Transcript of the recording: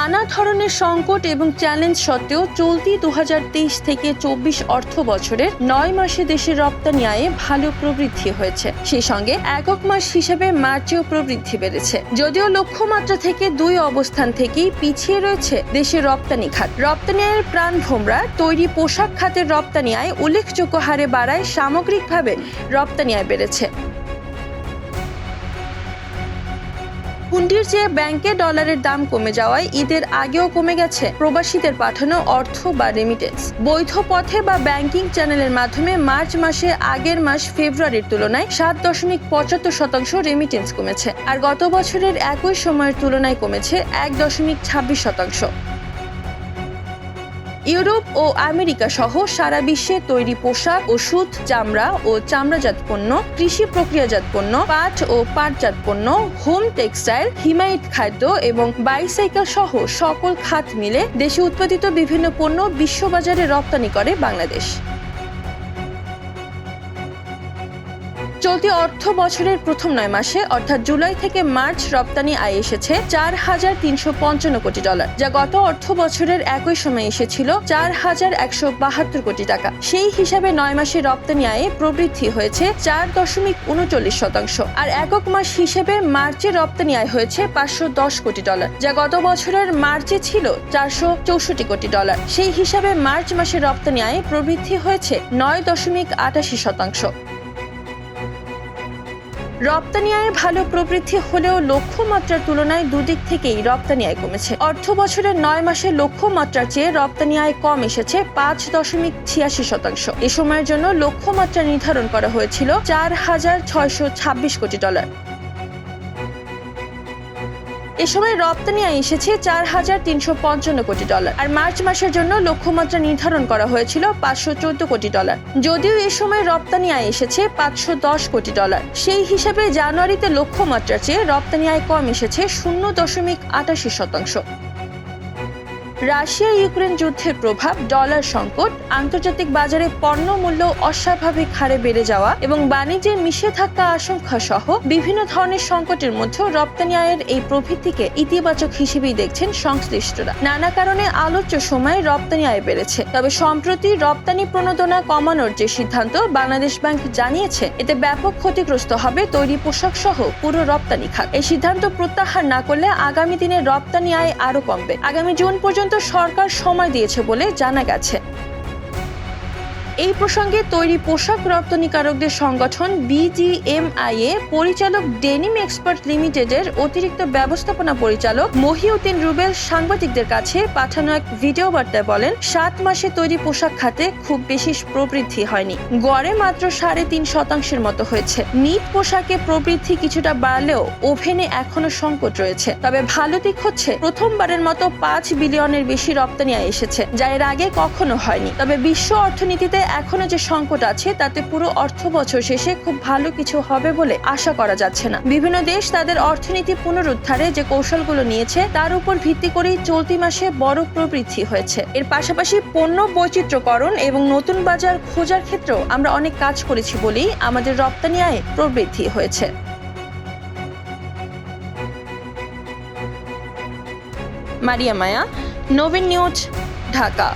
নানা ধরনের সংকট এবং চ্যালেঞ্জ সত্ত্বেও চলতি 2023 থেকে 24 অর্থ বছরের 9 মাসে দেশের রপ্তানি আয়ে ভালো প্রবৃদ্ধি হয়েছে। সেই সঙ্গে একক মাস হিসেবে মার্চেও প্রবৃদ্ধি বেড়েছে। যদিও লক্ষ্যমাত্রা থেকে 2 অবস্থান থেকেই পিছিয়ে রয়েছে দেশের রপ্তানি খাত। রপ্তানি আয়ের প্রাণভোমরা তৈরি পোশাক খাতের রপ্তানি আয় উল্লেখযোগ্য হারে বাড়ায় সামগ্রিকভাবে রপ্তানি আয় বেড়েছে। হুন্ডির চেয়ে ব্যাংকে ডলারের দাম কমে যাওয়ায় ঈদের আগেও কমে গেছে প্রবাসীদের পাঠানো অর্থ বা রেমিটেন্স। বৈধ পথে বা ব্যাংকিং চ্যানেলের মাধ্যমে মার্চ মাসে আগের মাস ফেব্রুয়ারির তুলনায় 7.75% রেমিটেন্স কমেছে, আর গত বছরের একই সময়ের তুলনায় কমেছে 1.26%। ইউরোপ ও আমেরিকা সহ সারা বিশ্বে তৈরি পোশাক, ওষুধ, চামড়া ও চামড়াজাত পণ্য, কৃষি প্রক্রিয়াজাত পণ্য, পাট ও পাটজাত পণ্য, হোম টেক্সটাইল, হিমায়িত খাদ্য এবং বাইসাইকেল সহ সকল খাত মিলে দেশে উৎপাদিত বিভিন্ন পণ্য বিশ্ববাজারে রপ্তানি করে বাংলাদেশ। চলতি অর্থ বছরের প্রথম 9 মাসে অর্থাৎ জুলাই থেকে মার্চ রপ্তানি আয় এসেছে $4,355 কোটি, যা গত অর্থ বছরের একই সময় এসেছিল $4,172 কোটি টাকা। সেই হিসাবে 9 মাসে রপ্তানি আয়ে প্রবৃদ্ধি হয়েছে 4.39%, আর একক মাস হিসেবে মার্চে রপ্তানি আয় হয়েছে $510 কোটি, যা গত বছরের মার্চে ছিল $464 কোটি। সেই হিসাবে মার্চ মাসে রপ্তানি আয়ে প্রবৃদ্ধি হয়েছে 9.88%। রপ্তানি আয়ে ভালো প্রবৃদ্ধি হলেও লক্ষ্যমাত্রার তুলনায় দুদিক থেকেই রপ্তানি আয় কমেছে। অর্থ বছরের 9 মাসে লক্ষ্যমাত্রার চেয়ে রপ্তানি আয় কম এসেছে 5.86%। এ সময়ের জন্য লক্ষ্যমাত্রা নির্ধারণ করা হয়েছিল $4,626 কোটি। এ সময় রপ্তানি আয় এসেছে $4,355 কোটি, আর মার্চ মাসের জন্য লক্ষ্যমাত্রা নির্ধারণ করা হয়েছিল $514 কোটি। যদিও এ সময় রপ্তানি আয় এসেছে $510 কোটি। সেই হিসাবে জানুয়ারিতে লক্ষ্যমাত্রার চেয়ে রপ্তানি আয় কম এসেছে 0.88%। রাশিয়া ইউক্রেন যুদ্ধের প্রভাব, ডলার সংকট, আন্তর্জাতিক বাজারে পণ্য মূল্য অস্বাভাবিক হারে বেড়ে যাওয়া এবং বাণিজ্যের নিষেধাজ্ঞা আশঙ্কা সহ বিভিন্ন ধরনের সংকটের মধ্যেও রপ্তানি আয়ের এই প্রবৃদ্ধিকে ইতিবাচক হিসেবেই দেখছেন সংশ্লিষ্টরা। নানা কারণে আলোচ্য সময়ে রপ্তানি আয় বেড়েছে, তবে সম্প্রতি রপ্তানি প্রণোদনা কমানোর যে সিদ্ধান্ত বাংলাদেশ ব্যাংক জানিয়েছে, এতে ব্যাপক ক্ষতিগ্রস্ত হবে তৈরি পোশাক সহ পুরো রপ্তানি খাত। এই সিদ্ধান্ত প্রত্যাহার না করলে আগামী দিনে রপ্তানি আয় আরো কমবে। আগামী জুন পর্যন্ত সরকার সময় দিয়েছে বলে জানা গেছে। এই প্রসঙ্গে তৈরি পোশাক রপ্তানিকারকদের সংগঠন BGMIA পরিচালক ডেনিম এক্সপার্ট লিমিটেডের অতিরিক্ত ব্যবস্থাপনা পরিচালক মহিউদ্দিন রুবেল সাংবাদিকদের কাছে পাঠানো এক ভিডিও বার্তায় বলেন, 7 মাসে তৈরি পোশাক খাতে খুব বেশি প্রবৃদ্ধি হয়নি, গড়ে মাত্র 3.5% মতো হয়েছে। নিট পোশাকে প্রবৃদ্ধি কিছুটা বাড়লেও ওভেনে এখনো সংকট রয়েছে। তবে ভালো দিক হচ্ছে প্রথমবারের মতো 5 বিলিয়নের বেশি রপ্তানি আয় এসেছে, যা এর আগে কখনো হয়নি। তবে বিশ্ব অর্থনীতিতে এখনো যে সংকট আছে তাতে পুরো অর্থ বছর শেষে খুব ভালো কিছু হবে বলে আশা করা যাচ্ছে না। বিভিন্ন দেশ তাদের অর্থনীতি পুনরুদ্ধারে যে কৌশলগুলো নিয়েছে তার উপর ভিত্তি করেই চলতি মাসে বড় প্রবৃদ্ধি হয়েছে। এর পাশাপাশি পণ্য বৈচিত্র্যকরণ এবং নতুন বাজার খোঁজার ক্ষেত্রেও আমরা অনেক কাজ করেছি বলেই আমাদের রপ্তানি আয়ে প্রবৃদ্ধি হয়েছে। মারিয়া মায়া, নবীন নিউজ, ঢাকা।